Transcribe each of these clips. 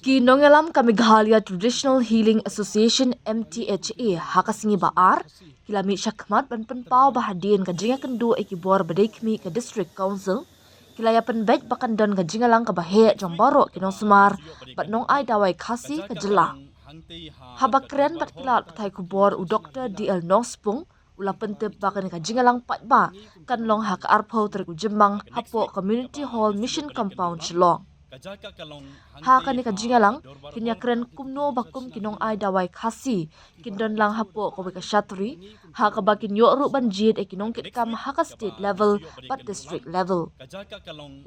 Kinongelam ka Meghalaya Traditional Healing Association MTHA hakasingi baar kilami syakmat ban penpau bahadin ka jinga kendu ekibor badekmi ka District Council kilaya penbet bakan don ka jingalang ka bahe jombaro kinong sumar bat nong ai dawai khasi ka jela. Habakren bat kilat patai kubor u Dr. DL Nospung ula pentep bakan ka jingalang patba kan long hak arpau terik jembang hapo Community Hall Mission Compound Shillong. Hakani ka jingalang kinya kren kumno bakum kinong ai dawai khasi kindon lang hapo ko ka shatri haka bakin yo ru banjid e kinong kitkam haka state level but district level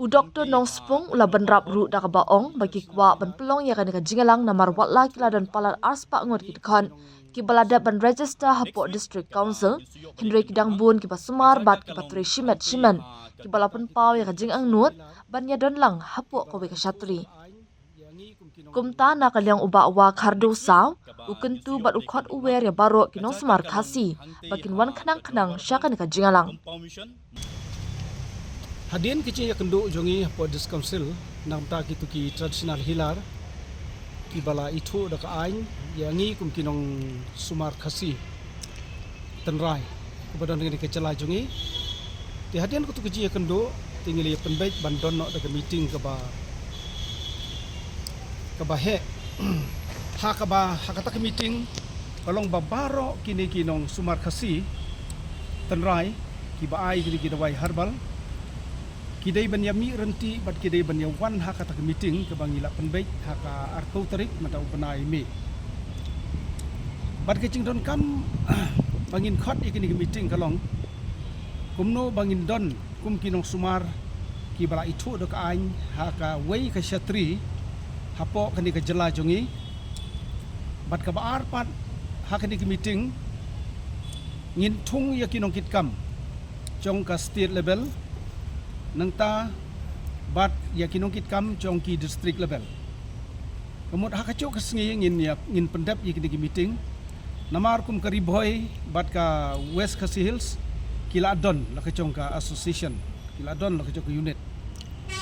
u Dr. Nospung ula banrap ru da ka baong bagi kwa ban pelong ya kan ka jingalang namar watla kila dan palat arspa ngot kitkan ki balada ban register hapo district council Henry kidang bun ki basumar bat ki patri shimet shimen ki balapan pau ya ka jingang nut ban ya don lang hapo ko ka shatri kumta na kalyang uba-uwa kardo saw, ukentu bat ukot uwer ya baro kinong sumar kasi, bakin wan kenang-kenang siya ka jingalang. Hadin kicing ya kendu jongi po dis council nang ta kitu ki traditional hilar ki bala itu da ka ain yangi kum kinong sumar kasi tenrai kepada dengan kecela jongi ti hadin kutu kicing ya kendu tinggali penbaik bandon no da meeting ke ba kabahe hakata ke meeting kalong babaro kini kinong sumar kasi tenrai ki baai kini kidawai herbal kidai banyami renti bat kidai banyawan hakata ke meeting ke bangila penbaik haka arto tarik matau penai me bat kecing don kam bangin khot ikini ke meeting kalong kumno bangin don kum kinong sumar ki bala itu dok ain haka wei ka shatri hapo kani ka jela jongi bat ka baar pat hakani ki meeting ngin thung ya kinong kitkam jong ka state level nangta bat ya kinong kitkam jong ki district level kemud hakacho ka sngi ngin pendap ya kini ki meeting namar kum ka riboy bat ka west kasi hills kila don la ka jong ka association kila don la ka jong ka unit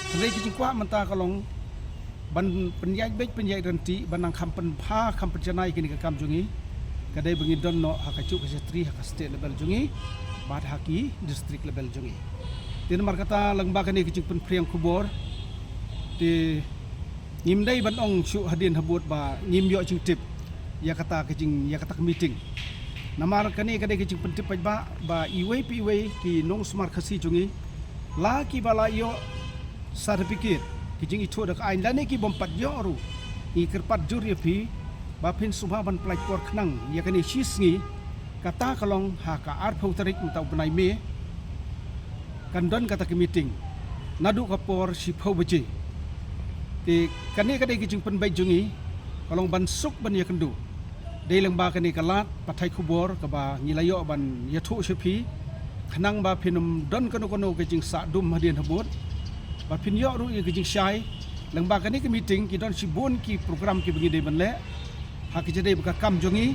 sendai ki kwa menta kalong ban penjai renti banang kampen pha kampen janai kini ka kam jungi kadai bengi don no hakacu ka setri haka state level jungi bat haki district level jungi tin mar kata langba kani kicing pen priang kubor ti ngimdai ban ong shu hadin habut ba ngim yo cing tip ya kata meeting namar kani kadai kicing pen tip ba iwei ki nong smart khasi jungi la ki bala yo certificate kijing itu dak ain lani ki bompat yoru i kerpat juri pi bapin subha ban plai por khnang ya kani shisngi kata kalong haka arphau tarik mentau benai me kandon kata ke meeting nadu kapor siphau beje ti kani kadai kijing penbai jungi kalong ban suk ban ya kendu dei lengba kani kalat pathai kubor ka ba ngilayo ban yathu sepi khnang ba pinum don kono kijing sa dum hadin habut bat pinyo ru ye kijing syai lengba kani ke meeting ki don sibun ki program ki bengi de benle hak jede baka kam jongi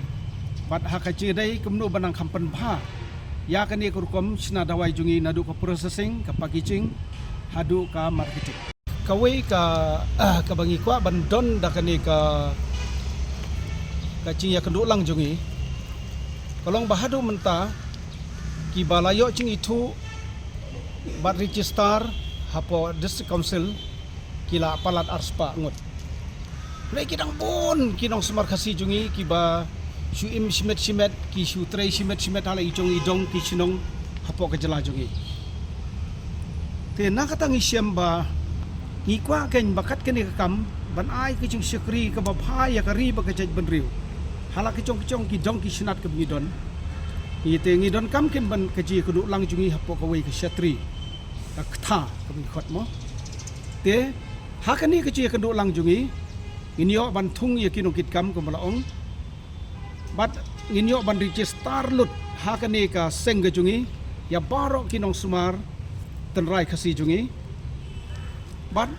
bat hak jede kemno banang kampen pha ya kani kurkom sina dawai jongi nadu ka processing ka packaging hadu ka marketing kawai ka bangi kwa bandon da kani ka cing ya kendu lang jongi kalong bahadu menta ki balayo cing itu bat register hapo district council kila palat arspa ngot lei kidang bun kinong semar khasi jungi kiba shu im simet ki shu trei simet hala ijong ki sinong hapo ka jela jungi te na katang isyam ba ngikwa ken bakat keni kam ban ai ki jing sekri ka ba phaya ka ri ba ka jij ban riu hala ki chong ki dong ki sinat ka ngidon ite ngidon kam ken ban ka ji kudu lang jungi hapo ka wei ka shatri kata kami khot mo te hakani keci kendo lang jungi inyo ban thung ye kinong kitkam ko malaong bat inyo ban register lut hakani ka seng jungi ya baro kinong sumar tenrai khasi jungi bat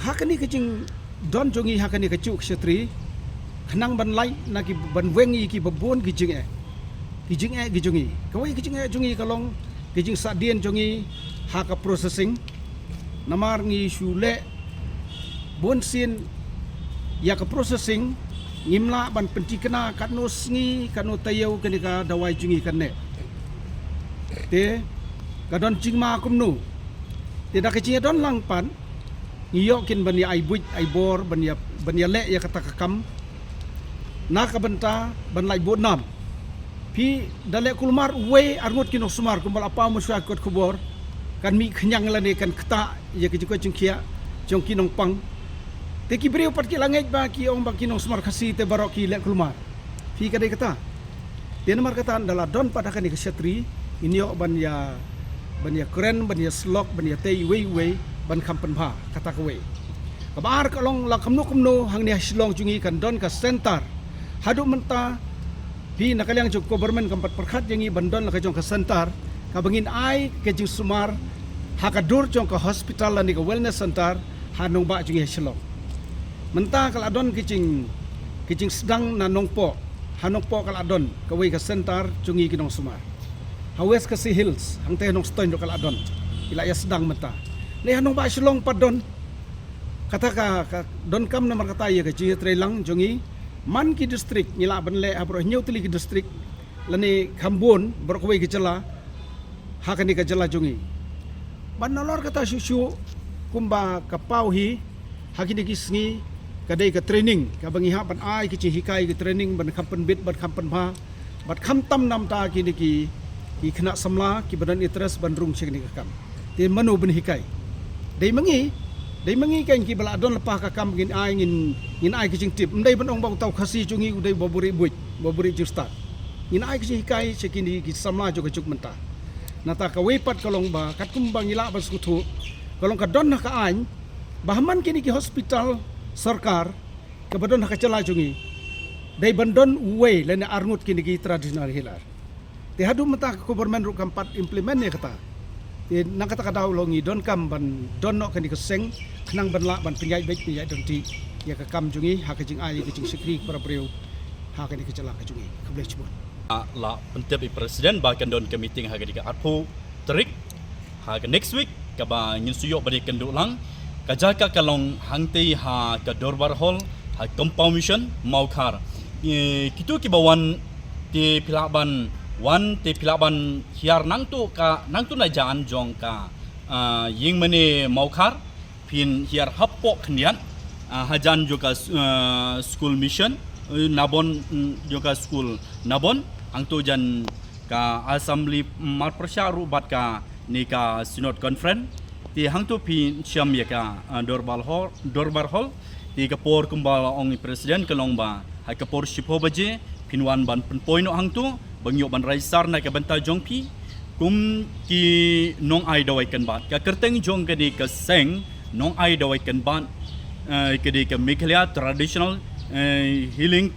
hakani kecing don jungi hakani kecuk setri khnang ban lai na ki ban wengi ki babon kijing jungi kawai kijing jungi kalong kijing sadien jungi haka processing namar ngi shule bonsin ya ke processing ngimla ban penti kena kat no sngi kat no tayau kani ka dawai jungi kan ne te kadon jingma kumnu te da kecing don lang pan ngiyok kin ban ya ai buj ai bor ban ya le ya kata kakam na ka benta ban lai bo nam pi dale kulmar we arngot kinok sumar kumbal apa musya kot kubor kan mi kenyang lane kan keta ya kejiko jungkia jong kinong pang te ki brio pat ki langej ba ki ong ba kinong sumar khasi te barok ki le kulmar fi kadai kata te nomor kata adalah don pada kan ke syatri ini yo ban ya keren ban ya slok ban ya tei we ban kampen ba kata ke we kabar kalong la kamno hang ni silong jungi kan don ka center hadu menta pi nakaliang jong government kampat perkhat jangi bandon la ka jong ka center ka bangin ai ke jing sumar hakadur jong ka hospital la ni ka wellness center hanong ba jungi silong menta kal adon kicing sedang na nongpo hanongpo kal adon ka we ka center jungi kinong sumar hawes ka si hills hang te nong stone kal adon ila ya sedang menta ni hanong ba silong padon kata ka don kam na markata ya ka ji trelang jongi man ki district nila banle abro nyutli ki district lani khambon berkawai ki jala hakani ka jala jongi banolor kata susu kumba kapau hi hakini ki sngi kadai ka training ka bangi ha ban ai ki hikai ki training ban kampen bit ban kampen ba bat kham tam nam ta ki ni ki khna samla ki badan interest ban rung chek ni ka kam te manu ban hikai dei mangi kan ki bala don lepas ka kam ngin ai ki jing tip ndai ban ong bang tau khasi chungi udai boburi justa ngin ai ki hikai chekini ki samla jo ka chuk menta nata ka wepat kalong ba kat kumbang ila bas kutu kalong ka don ka ain bahaman kini ki hospital sarkar ka badon ka chala chungi dai bandon we lene arngut kini ki tradisional hilar te hadu menta ka government ru kampat implement ne kata te nang kata ka daw longi don kam ban don no kani ka seng khnang ban la ban pinjai bek pinjai don ti ya ka kam chungi ha ka jing ai ka jing sikri para breu ha kani ka chala ka chungi ka blech bon la pentep presiden bahkan don ke meeting harga diga arpu terik harga next week ka ba ngin suyo bari kenduk lang ka jaka kalong hangtei ha ka dorbar hall ha compound mission maukar kitu ki bawan ti pilaban wan ti pilaban hiar nang tu na jan jong ka ying mene maukar pin hiar happo khnian hajan juga school mission nabon juga school nabon ang tu jan ka assembly mar persyaru bat ka ni ka synod conference ti hang tu pi siam ya ka dorbar hall ti ka por kumbala ong presiden kalong ba ha ka por shipo baje pinwan ban poino hang tu bangyo ban raisar na ka banta jong pi kum ki nong ai dawai kan bat ka kerteng jong ka di ka seng nong ai dawai kan bat ka di ka Meghalaya traditional healing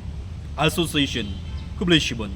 association kublai shibon